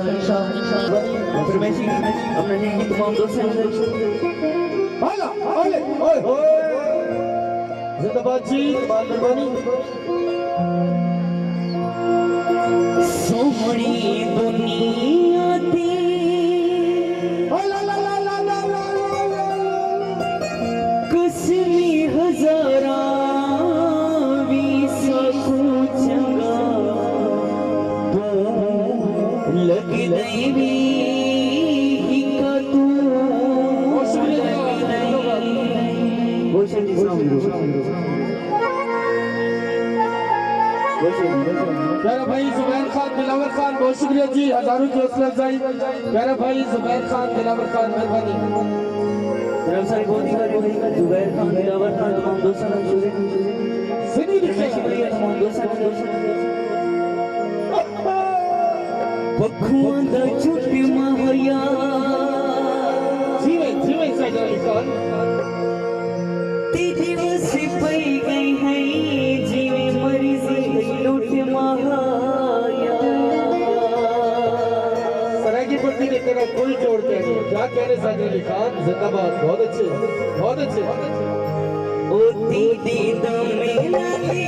Informasi अपने जिंदगी तमाम दोस्तों से हाला ओले ओए जिंदाबाद जी मेहरबानी सोहनी दुनिया दी ला ला ला ला ला ला कसमी हजारा भी सकू चंगा तू लग देवी का तू प्यारा भाई जुबैर खान दिलावर खान बहुत शुक्रिया जी हजारों की हौसला अफजाई प्यारा भाई जुबैर खान दिलावर खान मेहरबानी जनाब सारे गोदी का जुबैर खान दिलावर खान तमाम दोस्तों का सिनी दिखे तमाम दोस्तों पखुआ दा झुट महया जीवे साइड खान तेरी वसी पई गई है जीवे मरी सी लूट महाया सराय की पत्नी की तरह कोई जोड़ के नहीं क्या कहने साइड अली खान जिंदाबाद बहुत अच्छे ओ दीदी दमे नदी